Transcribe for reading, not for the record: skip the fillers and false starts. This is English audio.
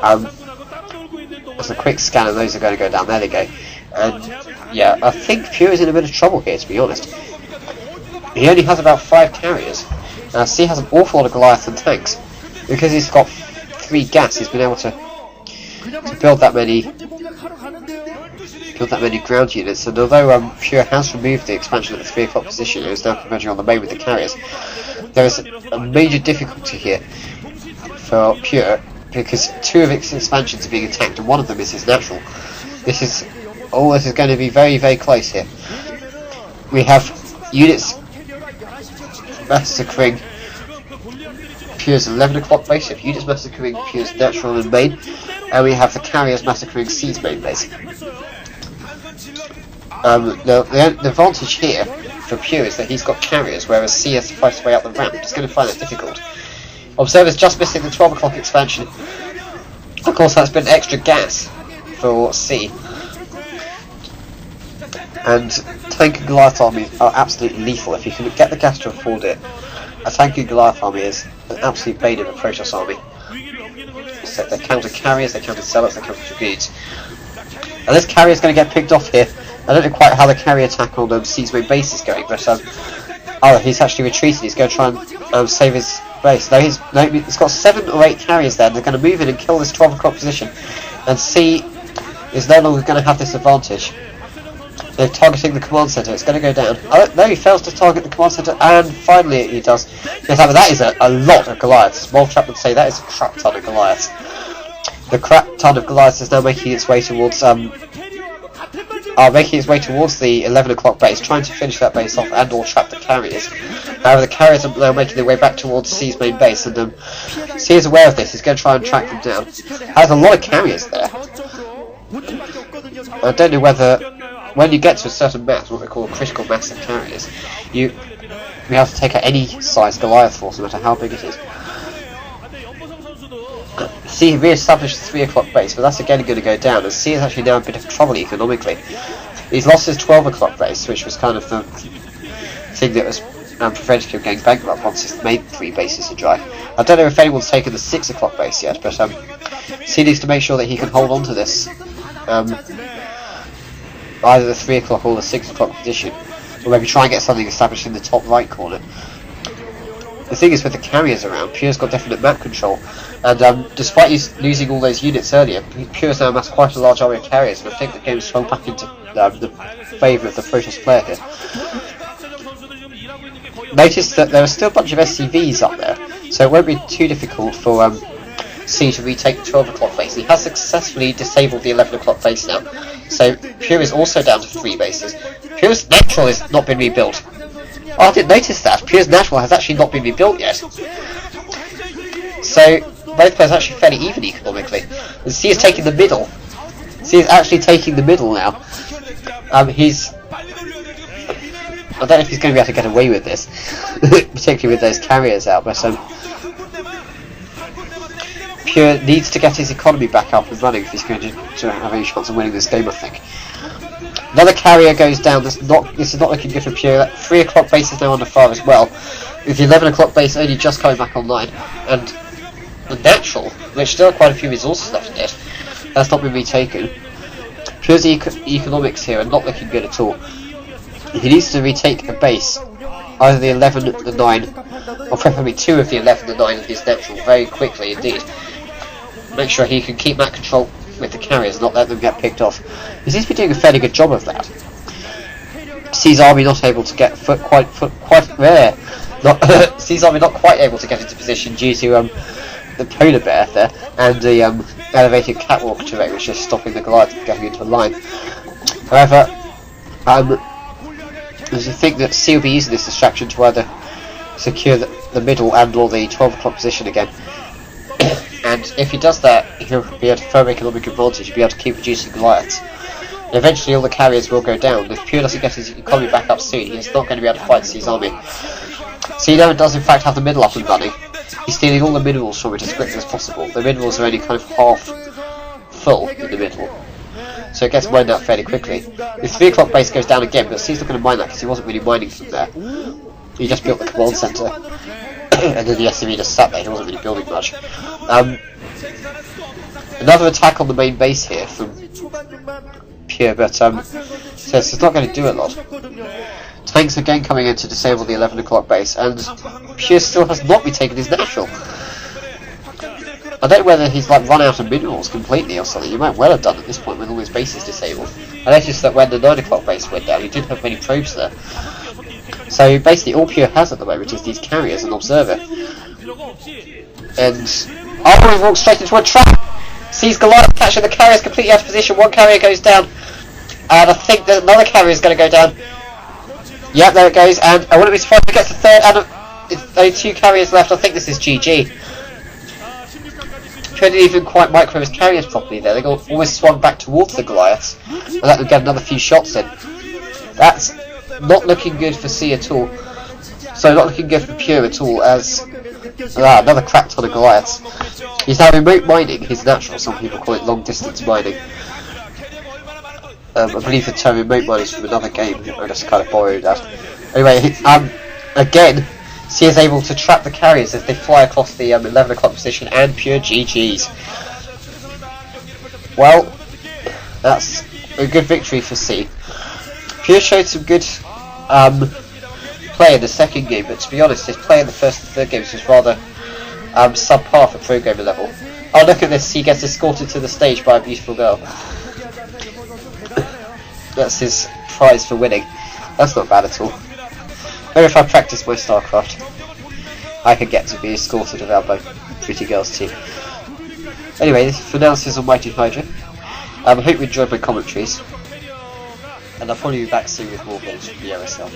As a quick scan of those are going to go down. There they go. And yeah, I think Pure is in a bit of trouble here, to be honest. He only has about 5 carriers. C has an awful lot of Goliath and tanks. Because he's got 3 gas, he's been able to build that many ground units. And although Pure has removed the expansion at the 3 o'clock position and is now converging on the main with the carriers, there is a major difficulty here for Pure, because 2 of its expansions are being attacked and 1 of them is his natural. This is going to be very, very close here. We have units massacring Pure's 11 o'clock base, we have units massacring Pure's natural and main, and we have the carriers massacring C's main base. The advantage here for Pure is that he's got carriers, whereas C has to fight his way up the ramp. He's going to find that difficult. Observer's just missing the 12 o'clock expansion. Of course, that's been extra gas for C. And tank and Goliath army are absolutely lethal. If you can get the gas to afford it, a tank and Goliath army is an absolute bane of a Protoss army. So they counter carriers, they counter zealots, they counter dragoons. And this carrier is going to get picked off here. I don't know quite how the carrier attack on C's main base is going, but oh, he's actually retreated. He's going to try and save his base. Now he's got 7 or 8 carriers there, and they're going to move in and kill this 12 o'clock position. And C is no longer going to have this advantage. They're targeting the command center. It's going to go down. Oh no, he fails to target the command center, and finally he does. Yes, I mean, that is a lot of Goliaths. Smalltrap would say that is a crap ton of Goliaths. The crap ton of Goliaths is now making its way towards the 11 o'clock base, trying to finish that base off and or trap the carriers. However, the carriers are now making their way back towards C's main base, and C is aware of this. He's going to try and track them down. There's a lot of carriers there. I don't know whether, when you get to a certain mass, what we call a critical mass of carriers, you have to take out any size Goliath force, no matter how big it is. C re-established the 3 o'clock base, but that's again going to go down, and C is actually now in a bit of trouble economically. He's lost his 12 o'clock base, which was kind of the thing that was preventing him going bankrupt once his main 3 bases are dry. I don't know if anyone's taken the 6 o'clock base yet, but C needs to make sure that he can hold on to this, either the 3 o'clock or the 6 o'clock position, or maybe try and get something established in the top right corner. The thing is, with the carriers around, Pure's got definite map control, and despite losing all those units earlier, Pure's now amassed quite a large army of carriers, and I think the game's swung back into the favour of the Protoss player here. Notice that there are still a bunch of SCVs up there, so it won't be too difficult for C to retake the 12 o'clock base. He has successfully disabled the 11 o'clock base now, so Pure is also down to 3 bases. Pure's natural has not been rebuilt. Oh, I didn't notice that. Pure's natural has actually not been rebuilt yet. So both players are actually fairly even economically. And C is taking the middle. C is actually taking the middle now. I don't know if he's going to be able to get away with this, particularly with those carriers out, but Pure needs to get his economy back up and running if he's going to have any chance of winning this game, I think. Another carrier goes down. This is not looking good for Pure. That 3 o'clock base is now under fire as well, with the 11 o'clock base only just coming back online, and the natural, which still have quite a few resources left in it, has not been retaken. Pure's economics here are not looking good at all. He needs to retake a base, either the 11, the 9, or preferably 2 of the 11, the 9 of his natural very quickly indeed. Make sure he can keep that control with the carriers and not let them get picked off. He seems to be doing a fairly good job of that. C's army not able to get C's army not quite able to get into position due to the polar bear there and the elevated catwalk terrain, which is stopping the Goliath from getting into a line. However, there's a thing that C will be using this distraction to either secure the middle and or the 12 o'clock position again. And if he does that, he'll be able to firm economic advantage, he'll be able to keep reducing Goliaths. And eventually all the carriers will go down. If Pure doesn't get his economy back up soon, he's not going to be able to fight C's army. C now does in fact have the middle up and running. He's stealing all the minerals from it as quickly as possible. The minerals are only kind of half full in the middle, so it gets mined out fairly quickly. The 3 o'clock base goes down again, but C's not going to mine that because he wasn't really mining from there. He just built the command centre. And then the SME just sat there, he wasn't really building much. Another attack on the main base here from Pure, but says it's not going to do a lot. Tanks again coming in to disable the 11 o'clock base, and Pure still has not retaken his natural. I don't know whether he's like run out of minerals completely or something. He might well have done at this point with all his bases disabled. I noticed that when the 9 o'clock base went down, he didn't have many probes there. So basically all Pure has at the moment is these carriers and Observer. And oh, he walks straight into a trap! Sees Goliath catching the carriers completely out of position. One carrier goes down, and I think that another carrier is going to go down. Yep, there it goes, and I wouldn't be surprised if he gets the third, and it's only 2 carriers left. I think this is GG. Couldn't even quite micro his carriers properly there. They got almost swung back towards the Goliaths and let them get another few shots in. That's not looking good for C at all. So not looking good for Pure at all, as another crap ton of Goliaths. He's now remote mining his natural. Some people call it long distance mining. I believe the term remote mining is from another game. I just kind of borrowed that. Anyway, again, C is able to trap the carriers as they fly across the 11 o'clock position, and Pure GG's. Well, that's a good victory for C. Pure showed some good play in the second game, but to be honest, his play in the first and third games was rather subpar for pro gamer level. Oh, look at this, he gets escorted to the stage by a beautiful girl. That's his prize for winning. That's not bad at all. Maybe if I practice my StarCraft, I could get to be escorted around by pretty girls too. Anyway, this for now, this is on Mighty Hydra. I hope you enjoyed my commentaries, and I'll probably be back soon with more games from the OSL.